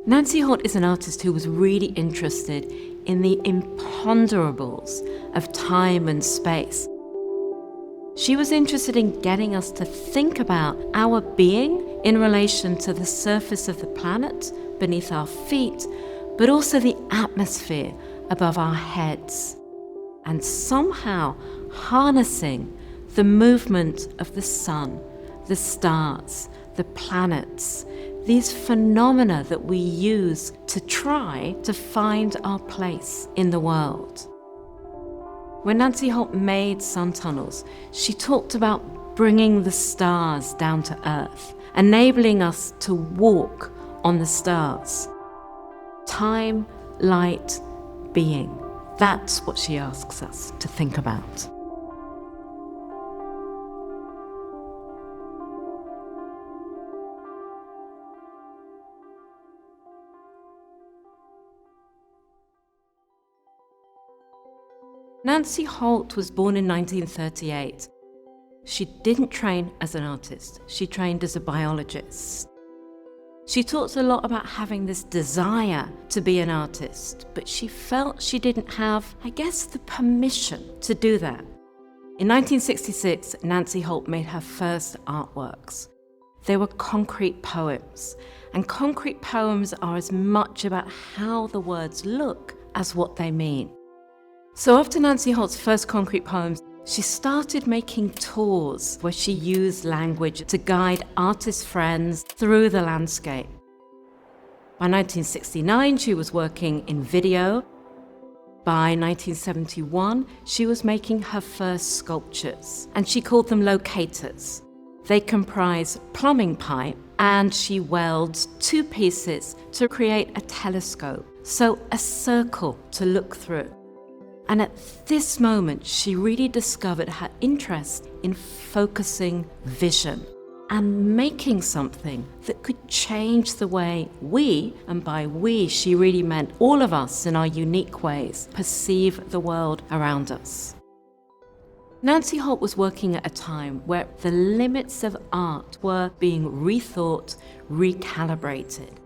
Nancy Holt is an artist who was really interested in the imponderables of time and space. She was interested in getting us to think about our being in relation to the surface of the planet beneath our feet, but also the atmosphere above our heads, and somehow harnessing the movement of the sun, the stars, the planets, these phenomena that we use to try to find our place in the world. When Nancy Holt made sun tunnels, she talked about bringing the stars down to Earth, enabling us to walk on the stars. Time, light, being. That's what she asks us to think about. Nancy Holt was born in 1938. She didn't train as an artist. She trained as a biologist. She talked a lot about having this desire to be an artist, but she felt she didn't have, the permission to do that. In 1966, Nancy Holt made her first artworks. They were concrete poems, and concrete poems are as much about how the words look as what they mean. So after Nancy Holt's first concrete poems, she started making tours where she used language to guide artist friends through the landscape. By 1969, she was working in video. By 1971, she was making her first sculptures, and she called them locators. They comprise plumbing pipe, and she welds two pieces to create a telescope, so a circle to look through. And at this moment, she really discovered her interest in focusing vision and making something that could change the way we, and by we, she really meant all of us in our unique ways, perceive the world around us. Nancy Holt was working at a time where the limits of art were being rethought, recalibrated.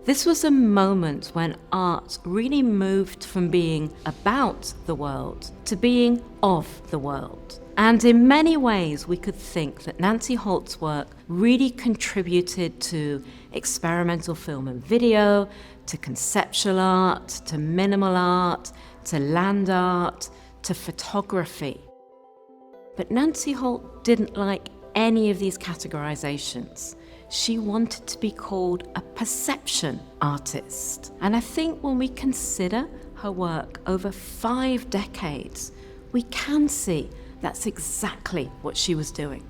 This was a moment when art really moved from being about the world to being of the world. And in many ways, we could think that Nancy Holt's work really contributed to experimental film and video, to conceptual art, to minimal art, to land art, to photography. But Nancy Holt didn't like any of these categorizations. She wanted to be called a perception artist. And I think when we consider her work over 5 decades, we can see that's exactly what she was doing.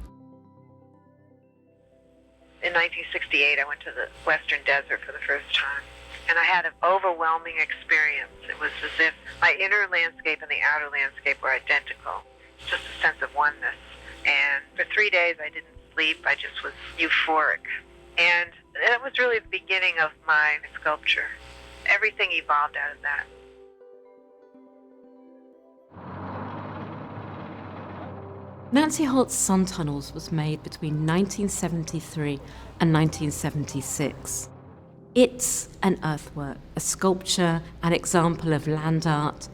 In 1968, I went to the Western Desert for the first time, and I had an overwhelming experience. It was as if my inner landscape and the outer landscape were identical. It's just a sense of oneness. And for 3 days, I didn't sleep. I just was euphoric. And that was really the beginning of my sculpture. Everything evolved out of that. Nancy Holt's Sun Tunnels was made between 1973 and 1976. It's an earthwork, a sculpture, an example of land art.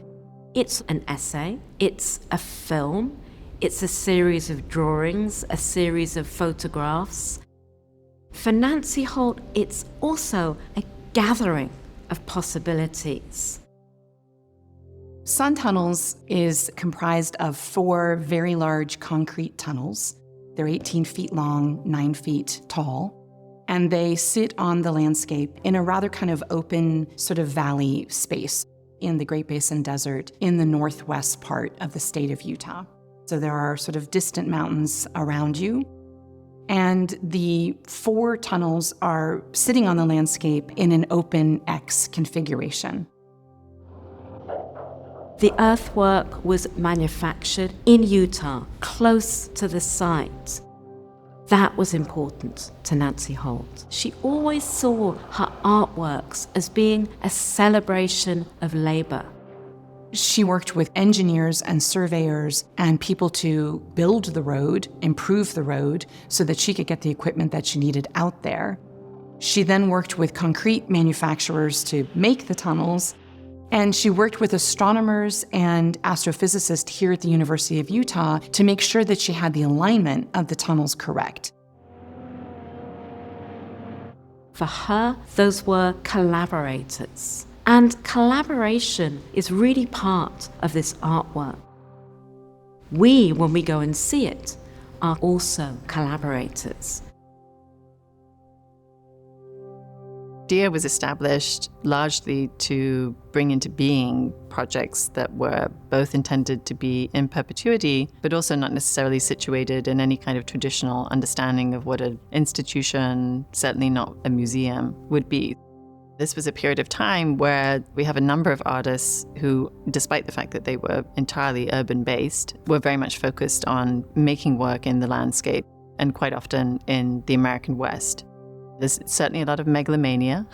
It's an essay, it's a film, it's a series of drawings, a series of photographs. For Nancy Holt, it's also a gathering of possibilities. Sun Tunnels is comprised of 4 very large concrete tunnels. They're 18 feet long, 9 feet tall, and they sit on the landscape in a rather kind of open sort of valley space in the Great Basin Desert in the northwest part of the state of Utah. So there are sort of distant mountains around you, and the 4 tunnels are sitting on the landscape in an open X configuration. The earthwork was manufactured in Utah, close to the site. That was important to Nancy Holt. She always saw her artworks as being a celebration of labor. She worked with engineers and surveyors and people to build the road, improve the road, so that she could get the equipment that she needed out there. She then worked with concrete manufacturers to make the tunnels, and she worked with astronomers and astrophysicists here at the University of Utah to make sure that she had the alignment of the tunnels correct. For her, those were collaborators. And collaboration is really part of this artwork. We, when we go and see it, are also collaborators. DEA was established largely to bring into being projects that were both intended to be in perpetuity, but also not necessarily situated in any kind of traditional understanding of what an institution, certainly not a museum, would be. This was a period of time where we have a number of artists who, despite the fact that they were entirely urban-based, were very much focused on making work in the landscape, and quite often in the American West. There's certainly a lot of megalomania.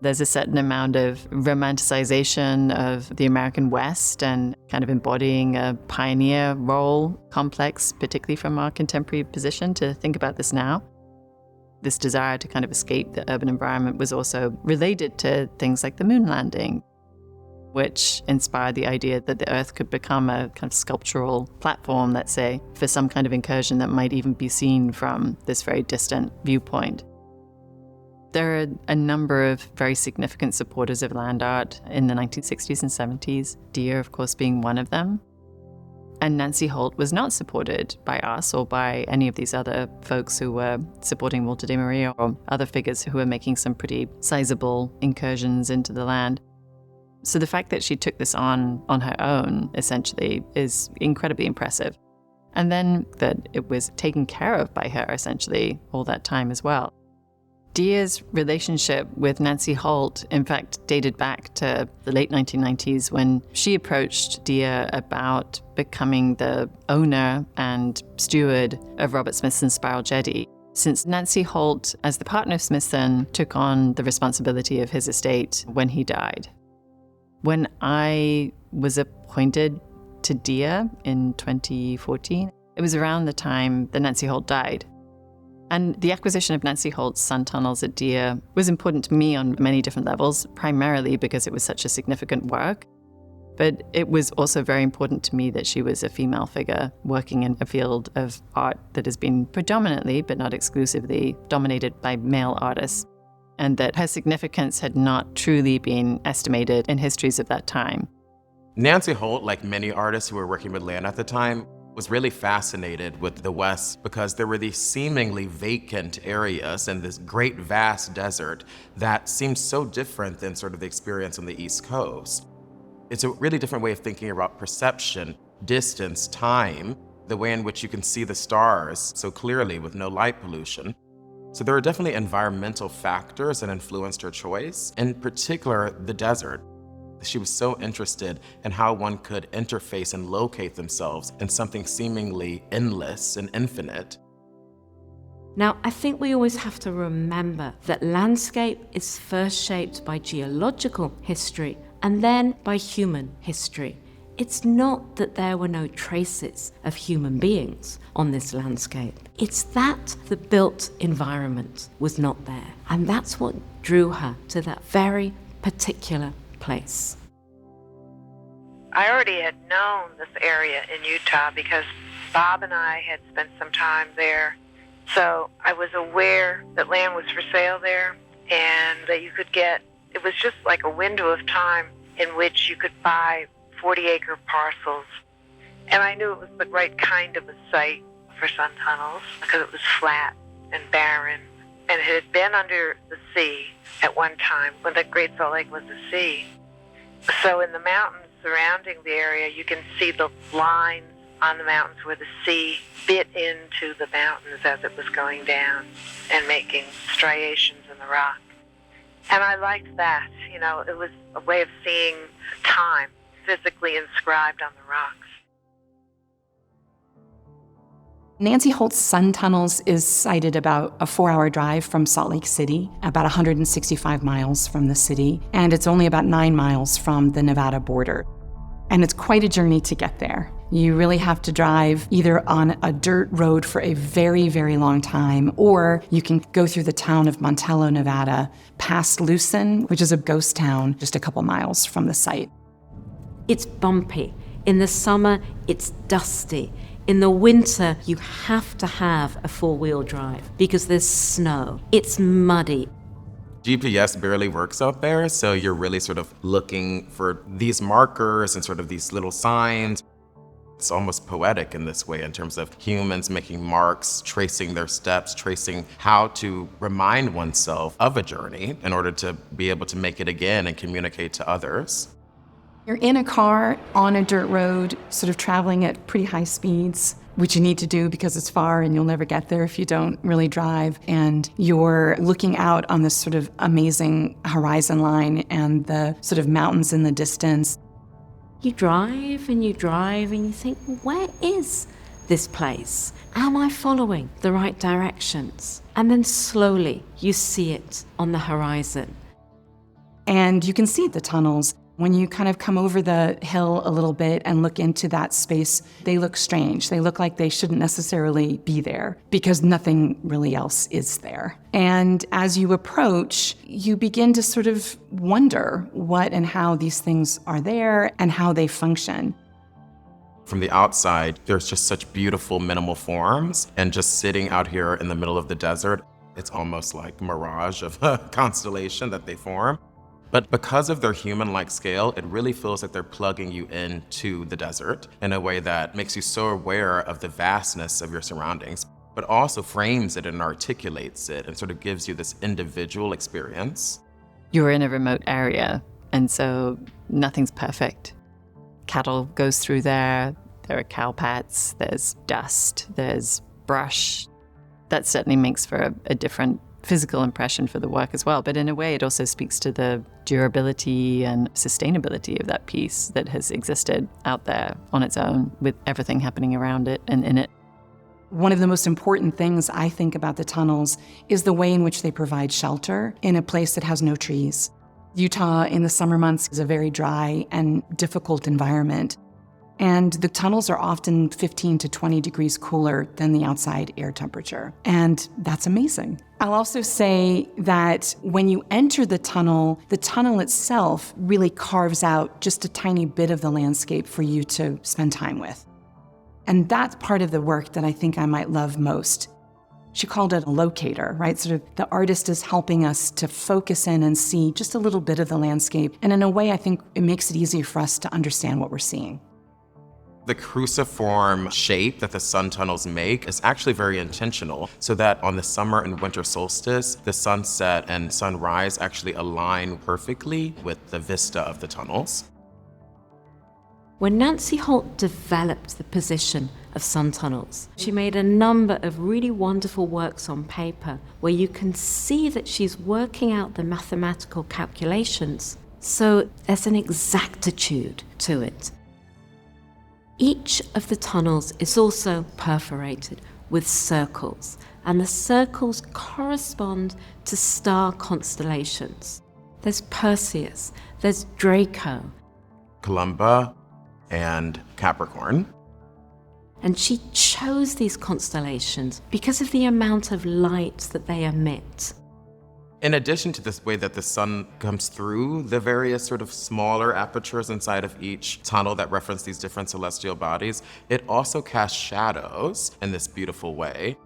There's a certain amount of romanticization of the American West and kind of embodying a pioneer role, complex, particularly from our contemporary position to think about this now. This desire to kind of escape the urban environment was also related to things like the moon landing, which inspired the idea that the Earth could become a kind of sculptural platform, let's say, for some kind of incursion that might even be seen from this very distant viewpoint. There are a number of very significant supporters of land art in the 1960s and 70s, DEA, of course, being one of them. And Nancy Holt was not supported by us or by any of these other folks who were supporting Walter de Maria or other figures who were making some pretty sizable incursions into the land. So the fact that she took this on her own, essentially, is incredibly impressive. And then that it was taken care of by her, essentially, all that time as well. DEA's relationship with Nancy Holt, in fact, dated back to the late 1990s when she approached DEA about becoming the owner and steward of Robert Smithson's Spiral Jetty, since Nancy Holt, as the partner of Smithson, took on the responsibility of his estate when he died. When I was appointed to DEA in 2014, it was around the time that Nancy Holt died. And the acquisition of Nancy Holt's sun tunnels at DEA was important to me on many different levels, primarily because it was such a significant work. But it was also very important to me that she was a female figure working in a field of art that has been predominantly, but not exclusively, dominated by male artists, and that her significance had not truly been estimated in histories of that time. Nancy Holt, like many artists who were working with land at the time, was really fascinated with the West because there were these seemingly vacant areas in this great vast desert that seemed so different than sort of the experience on the East Coast. It's a really different way of thinking about perception, distance, time, the way in which you can see the stars so clearly with no light pollution. So there are definitely environmental factors that influenced her choice, in particular the desert. She was so interested in how one could interface and locate themselves in something seemingly endless and infinite. Now, I think we always have to remember that landscape is first shaped by geological history and then by human history. It's not that there were no traces of human beings on this landscape. It's that the built environment was not there. And that's what drew her to that very particular place. I already had known this area in Utah because Bob and I had spent some time there. So I was aware that land was for sale there and that you could get, it was just like a window of time in which you could buy 40-acre parcels. And I knew it was the right kind of a site for sun tunnels because it was flat and barren. And it had been under the sea at one time when the Great Salt Lake was a sea. So in the mountains surrounding the area, you can see the lines on the mountains where the sea bit into the mountains as it was going down and making striations in the rock. And I liked that. You know, it was a way of seeing time physically inscribed on the rocks. Nancy Holt's sun tunnels is sited about a 4-hour drive from Salt Lake City, about 165 miles from the city, and it's only about 9 miles from the Nevada border. And it's quite a journey to get there. You really have to drive either on a dirt road for a very, very long time, or you can go through the town of Montello, Nevada, past Lucin, which is a ghost town just a couple miles from the site. It's bumpy. In the summer, it's dusty. In the winter, you have to have a four-wheel drive because there's snow. It's muddy. GPS barely works out there, so you're really sort of looking for these markers and sort of these little signs. It's almost poetic in this way in terms of humans making marks, tracing their steps, tracing how to remind oneself of a journey in order to be able to make it again and communicate to others. You're in a car on a dirt road, sort of traveling at pretty high speeds, which you need to do because it's far and you'll never get there if you don't really drive. And you're looking out on this sort of amazing horizon line and the sort of mountains in the distance. You drive and you think, where is this place? Am I following the right directions? And then slowly you see it on the horizon. And you can see the tunnels. When you kind of come over the hill a little bit and look into that space, they look strange. They look like they shouldn't necessarily be there because nothing really else is there. And as you approach, you begin to sort of wonder what and how these things are there and how they function. From the outside, there's just such beautiful minimal forms, and just sitting out here in the middle of the desert, it's almost like a mirage of a constellation that they form. But because of their human-like scale, it really feels like they're plugging you into the desert in a way that makes you so aware of the vastness of your surroundings, but also frames it and articulates it and sort of gives you this individual experience. You're in a remote area, and so nothing's perfect. Cattle goes through there are cow pats, there's dust, there's brush. That certainly makes for a different physical impression for the work as well. But in a way, it also speaks to the durability and sustainability of that piece that has existed out there on its own with everything happening around it and in it. One of the most important things I think about the tunnels is the way in which they provide shelter in a place that has no trees. Utah in the summer months is a very dry and difficult environment. And the tunnels are often 15 to 20 degrees cooler than the outside air temperature. And that's amazing. I'll also say that when you enter the tunnel itself really carves out just a tiny bit of the landscape for you to spend time with. And that's part of the work that I think I might love most. She called it a locator, right? Sort of the artist is helping us to focus in and see just a little bit of the landscape. And in a way, I think it makes it easier for us to understand what we're seeing. The cruciform shape that the sun tunnels make is actually very intentional, so that on the summer and winter solstice, the sunset and sunrise actually align perfectly with the vista of the tunnels. When Nancy Holt developed the position of sun tunnels, she made a number of really wonderful works on paper where you can see that she's working out the mathematical calculations, so there's an exactitude to it. Each of the tunnels is also perforated with circles, and the circles correspond to star constellations. There's Perseus, there's Draco, Columba, and Capricorn. And she chose these constellations because of the amount of light that they emit. In addition to this way that the sun comes through the various sort of smaller apertures inside of each tunnel that reference these different celestial bodies, it also casts shadows in this beautiful way.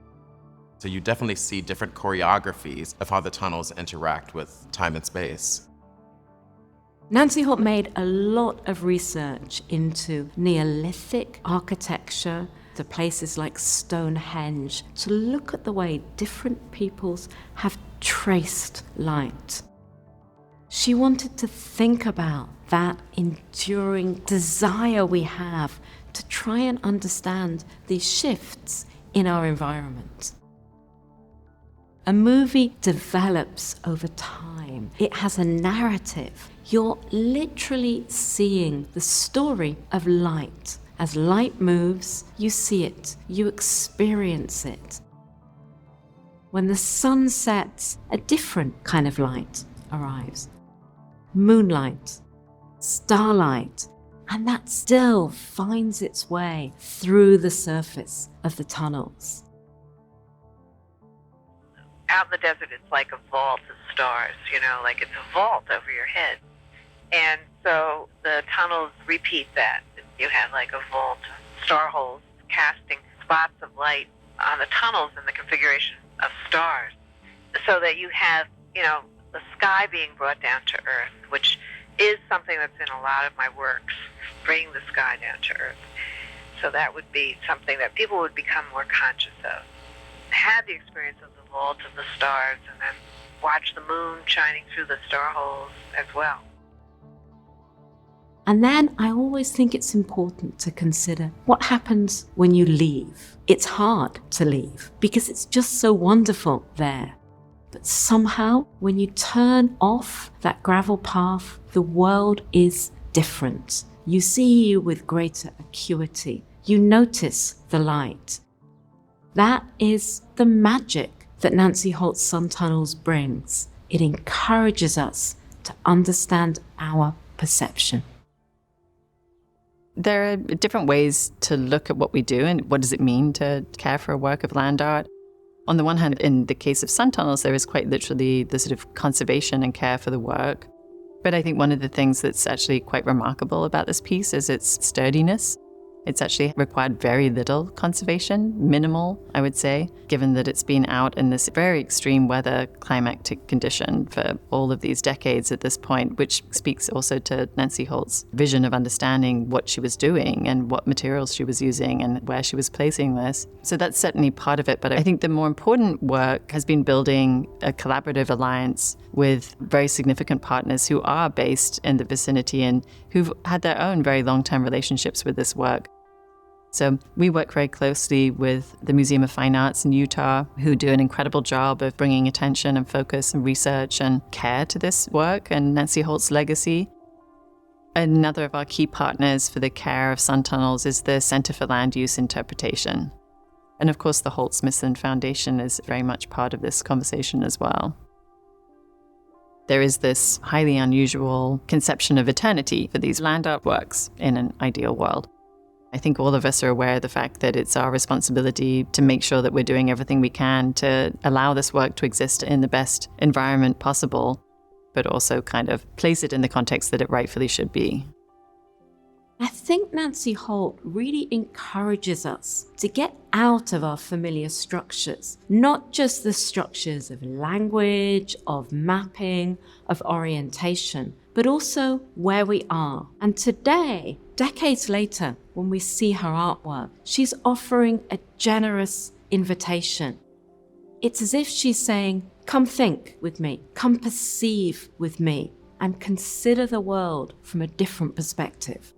So you definitely see different choreographies of how the tunnels interact with time and space. Nancy Holt made a lot of research into Neolithic architecture, to places like Stonehenge, to look at the way different peoples have traced light. She wanted to think about that enduring desire we have to try and understand these shifts in our environment. A movie develops over time. It has a narrative. You're literally seeing the story of light. As light moves, you see it, you experience it. When the sun sets, a different kind of light arrives. Moonlight, starlight, And that still finds its way through the surface of the tunnels. Out in the desert, it's like a vault of stars, like it's a vault over your head. And so the tunnels repeat that. You have like a vault of star holes casting spots of light on the tunnels in the configuration of stars, so that you have, the sky being brought down to earth, which is something that's in a lot of my works, bringing the sky down to earth. So that would be something that people would become more conscious of. Had the experience of the vault of the stars, and then watch the moon shining through the star holes as well. And then I always think it's important to consider what happens when you leave. It's hard to leave because it's just so wonderful there. But somehow, when you turn off that gravel path, the world is different. You see you with greater acuity. You notice the light. That is the magic that Nancy Holt's Sun Tunnels brings. It encourages us to understand our perception. There are different ways to look at what we do and what does it mean to care for a work of land art. On the one hand, in the case of sun tunnels, there is quite literally the sort of conservation and care for the work. But I think one of the things that's actually quite remarkable about this piece is its sturdiness. It's actually required very little conservation, minimal, I would say, given that it's been out in this very extreme weather climatic condition for all of these decades at this point, which speaks also to Nancy Holt's vision of understanding what she was doing and what materials she was using and where she was placing this. So that's certainly part of it. But I think the more important work has been building a collaborative alliance with very significant partners who are based in the vicinity and who've had their own very long-term relationships with this work. So we work very closely with the Museum of Fine Arts in Utah, who do an incredible job of bringing attention and focus and research and care to this work and Nancy Holt's legacy. Another of our key partners for the care of sun tunnels is the Center for Land Use Interpretation. And of course, the Holt Smithson Foundation is very much part of this conversation as well. There is this highly unusual conception of eternity for these land art works in an ideal world. I think all of us are aware of the fact that it's our responsibility to make sure that we're doing everything we can to allow this work to exist in the best environment possible, but also kind of place it in the context that it rightfully should be. I think Nancy Holt really encourages us to get out of our familiar structures, not just the structures of language, of mapping, of orientation, but also where we are. And today, decades later, when we see her artwork, she's offering a generous invitation. It's as if she's saying, come think with me, come perceive with me, and consider the world from a different perspective.